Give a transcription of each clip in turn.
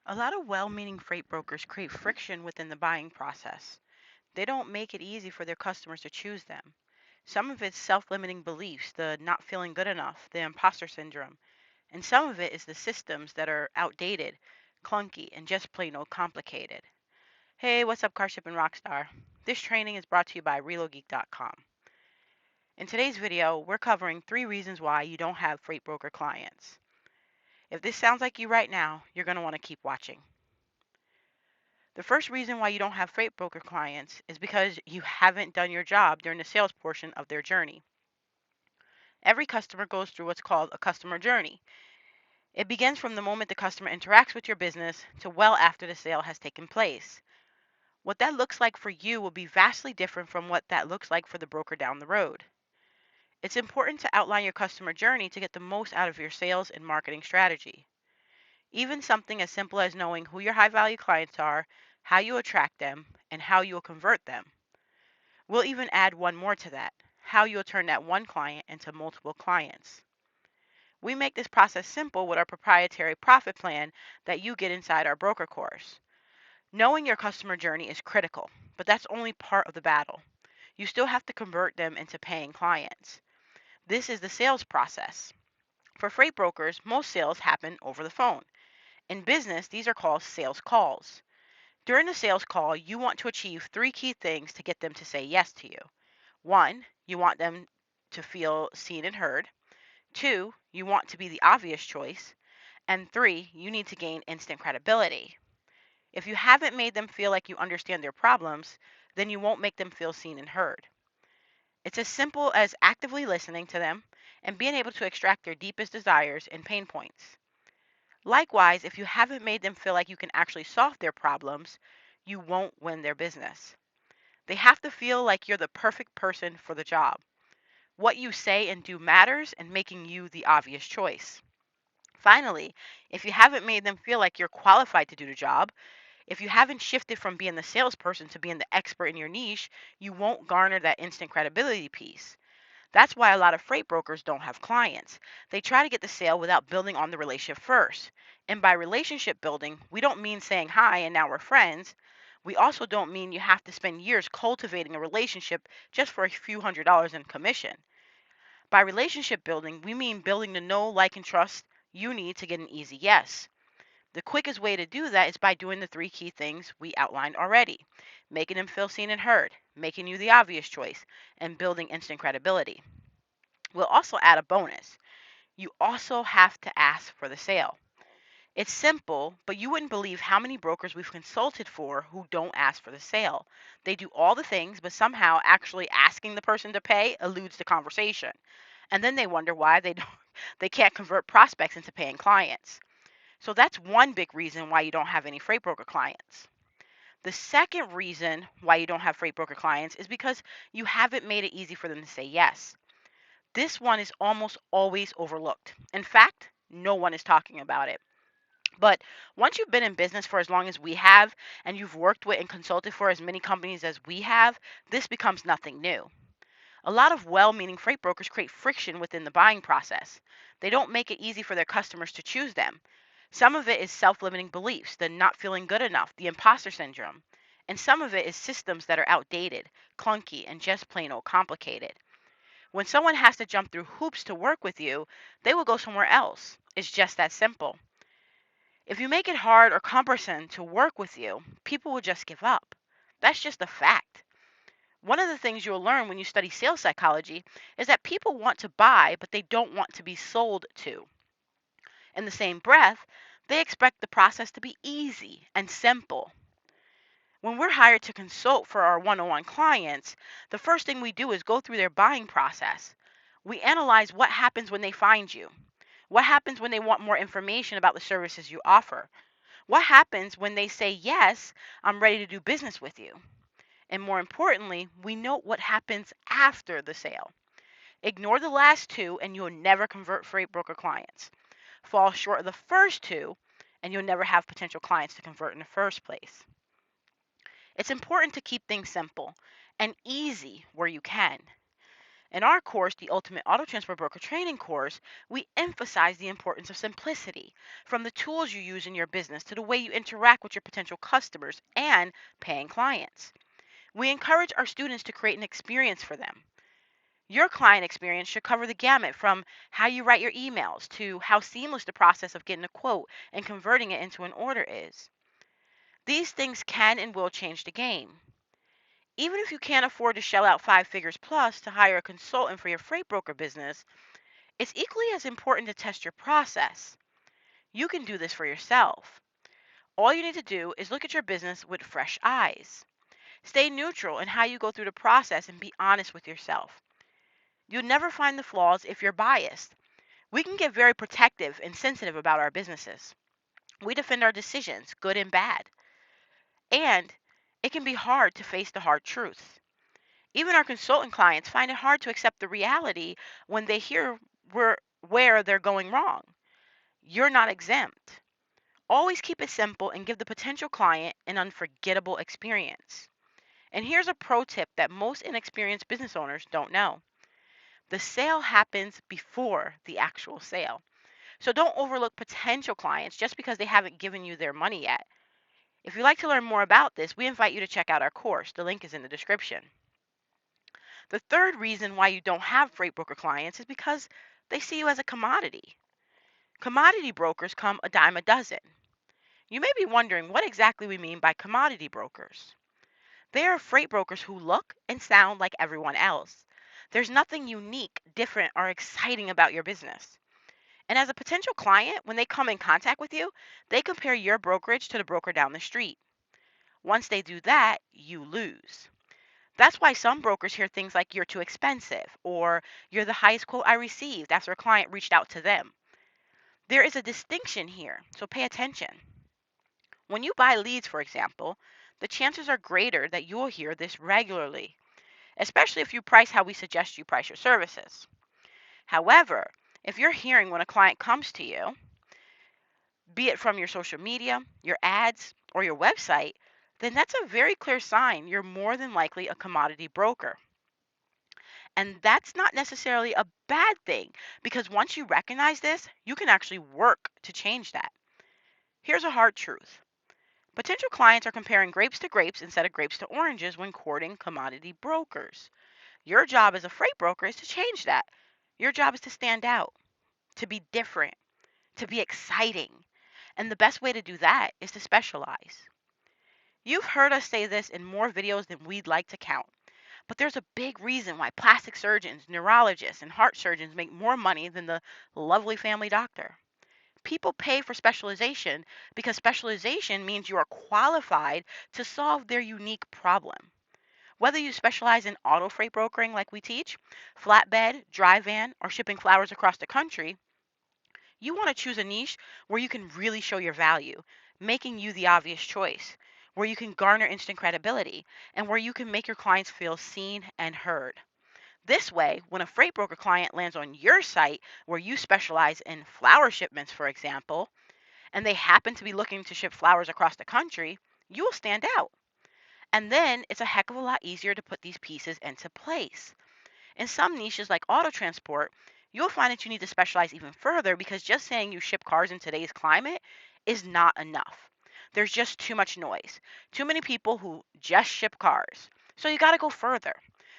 A lot of well meaning freight brokers create friction within the buying process. They don't make it easy for their customers to choose them. Some of it's self limiting beliefs, the not feeling good enough, the imposter syndrome, and some of it is the systems that are outdated, clunky, and just plain old complicated. Hey, what's up, Carship and Rockstar? This training is brought to you by ReloGeek.com. In today's video, we're covering 3 reasons why you don't have freight broker clients. If this sounds like you right now, you're going to want to keep watching. The first reason why you don't have freight broker clients is because you haven't done your job during the sales portion of their journey. Every customer goes through what's called a customer journey. It begins from the moment the customer interacts with your business to well after the sale has taken place. What that looks like for you will be vastly different from what that looks like for the broker down the road. It's important to outline your customer journey to get the most out of your sales and marketing strategy. Even something as simple as knowing who your high value clients are, how you attract them, and how you will convert them. We'll even add one more to that, how you'll turn that one client into multiple clients. We make this process simple with our proprietary profit plan that you get inside our broker course. Knowing your customer journey is critical, but that's only part of the battle. You still have to convert them into paying clients. This is the sales process. For freight brokers, most sales happen over the phone. In business, these are called sales calls. During the sales call, you want to achieve 3 key things to get them to say yes to you. 1, you want them to feel seen and heard. 2, you want to be the obvious choice. And 3, you need to gain instant credibility. If you haven't made them feel like you understand their problems, then you won't make them feel seen and heard. It's as simple as actively listening to them and being able to extract their deepest desires and pain points. Likewise, if you haven't made them feel like you can actually solve their problems, you won't win their business. They have to feel like you're the perfect person for the job. What you say and do matters and making you the obvious choice. Finally, if you haven't made them feel like you're qualified to do the job, if you haven't shifted from being the salesperson to being the expert in your niche, you won't garner that instant credibility piece. That's why a lot of freight brokers don't have clients. They try to get the sale without building on the relationship first. And by relationship building, we don't mean saying hi and now we're friends. We also don't mean you have to spend years cultivating a relationship just for a few $100s in commission. By relationship building, we mean building the know, like, and trust you need to get an easy yes. The quickest way to do that is by doing the 3 key things we outlined already: making them feel seen and heard, making you the obvious choice, and building instant credibility. We'll also add a bonus. You also have to ask for the sale. It's simple, but you wouldn't believe how many brokers we've consulted for who don't ask for the sale. They do all the things, but somehow actually asking the person to pay eludes the conversation. And then they wonder why they can't convert prospects into paying clients. So that's one big reason why you don't have any freight broker clients. The second reason why you don't have freight broker clients is because you haven't made it easy for them to say yes. This one is almost always overlooked. In fact, no one is talking about it. But once you've been in business for as long as we have, and you've worked with and consulted for as many companies as we have, this becomes nothing new. A lot of well meaning freight brokers create friction within the buying process. They don't make it easy for their customers to choose them. Some of it is self limiting beliefs, the not feeling good enough, the imposter syndrome. And some of it is systems that are outdated, clunky, and just plain old complicated. When someone has to jump through hoops to work with you, they will go somewhere else. It's just that simple. If you make it hard or cumbersome to work with you, people will just give up. That's just a fact. One of the things you'll learn when you study sales psychology is that people want to buy, but they don't want to be sold to. In the same breath, they expect the process to be easy and simple. When we're hired to consult for our one on one clients, the first thing we do is go through their buying process. We analyze what happens when they find you. What happens when they want more information about the services you offer? What happens when they say, yes, I'm ready to do business with you? And more importantly, we note what happens after the sale. Ignore the last 2 and you'll never convert freight broker clients. Fall short of the first 2 and you'll never have potential clients to convert in the first place. It's important to keep things simple and easy where you can. In our course, the Ultimate Auto Transport Broker Training course, we emphasize the importance of simplicity, from the tools you use in your business to the way you interact with your potential customers and paying clients. We encourage our students to create an experience for them. Your client experience should cover the gamut from how you write your emails to how seamless the process of getting a quote and converting it into an order is. These things can and will change the game. Even if you can't afford to shell out 5 figures plus to hire a consultant for your freight broker business, it's equally as important to test your process. You can do this for yourself. All you need to do is look at your business with fresh eyes. Stay neutral in how you go through the process and be honest with yourself. You'll never find the flaws if you're biased. We can get very protective and sensitive about our businesses. We defend our decisions, good and bad. And it can be hard to face the hard truth. Even our consultant clients find it hard to accept the reality when they hear where they're going wrong. You're not exempt. Always keep it simple and give the potential client an unforgettable experience. And here's a pro tip that most inexperienced business owners don't know: the sale happens before the actual sale. So don't overlook potential clients just because they haven't given you their money yet. If you'd like to learn more about this, we invite you to check out our course. The link is in the description. The third reason why you don't have freight broker clients is because they see you as a commodity. Commodity brokers come a dime a dozen. You may be wondering what exactly we mean by commodity brokers. They are freight brokers who look and sound like everyone else. There's nothing unique, different, or exciting about your business. And as a potential client, when they come in contact with you, they compare your brokerage to the broker down the street. Once they do that, you lose. That's why some brokers hear things like "you're too expensive" or "you're the highest quote I received" after a client reached out to them. There is a distinction here, so pay attention. When you buy leads, for example, the chances are greater that you will hear this regularly, especially if you price how we suggest you price your services. However, if you're hearing when a client comes to you, be it from your social media, your ads, or your website, then that's a very clear sign you're more than likely a commodity broker. And that's not necessarily a bad thing, because once you recognize this, you can actually work to change that. Here's a hard truth: potential clients are comparing grapes to grapes instead of grapes to oranges when courting commodity brokers. Your job as a freight broker is to change that. Your job is to stand out, to be different, to be exciting. And the best way to do that is to specialize. You've heard us say this in more videos than we'd like to count, but there's a big reason why plastic surgeons, neurologists, and heart surgeons make more money than the lovely family doctor. People pay for specialization because specialization means you are qualified to solve their unique problem. Whether you specialize in auto freight brokering like we teach, flatbed, dry van, or shipping flowers across the country, you want to choose a niche where you can really show your value, making you the obvious choice, where you can garner instant credibility, and where you can make your clients feel seen and heard. This way, when a freight broker client lands on your site where you specialize in flower shipments, for example, and they happen to be looking to ship flowers across the country, you will stand out. And then it's a heck of a lot easier to put these pieces into place. In some niches like auto transport, you'll find that you need to specialize even further, because just saying you ship cars in today's climate is not enough. There's just too much noise, too many people who just ship cars. So you got to go further.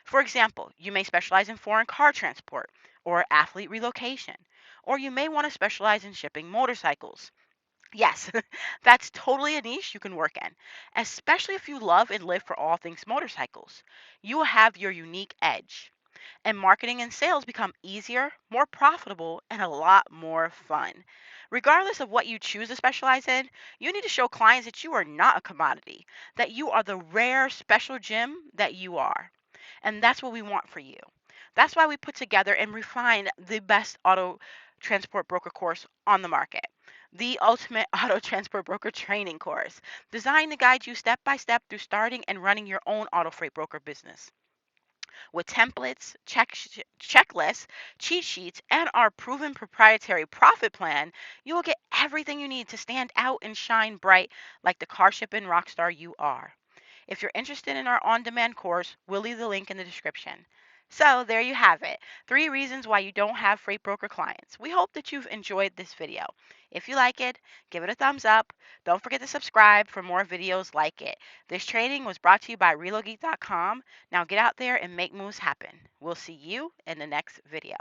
For example, you may specialize in foreign car transport or athlete relocation, or you may want to specialize in shipping motorcycles. Yes, that's totally a niche you can work in, especially if you love and live for all things motorcycles. You will have your unique edge, and marketing and sales become easier, more profitable, and a lot more fun. Regardless of what you choose to specialize in, you need to show clients that you are not a commodity, that you are the rare special gem that you are. And that's what we want for you. That's why we put together and refined the best auto transport broker course on the market, the Ultimate Auto Transport Broker Training course, designed to guide you step by step through starting and running your own auto freight broker business. With templates, checklists, cheat sheets, and our proven proprietary profit plan, you will get everything you need to stand out and shine bright like the car shipping rockstar you are. If you're interested in our on demand course, we'll leave the link in the description. So there you have it. 3 reasons why you don't have freight broker clients. We hope that you've enjoyed this video. If you like it, give it a thumbs up. Don't forget to subscribe for more videos like it. This training was brought to you by ReloGeek.com. Now get out there and make moves happen. We'll see you in the next video.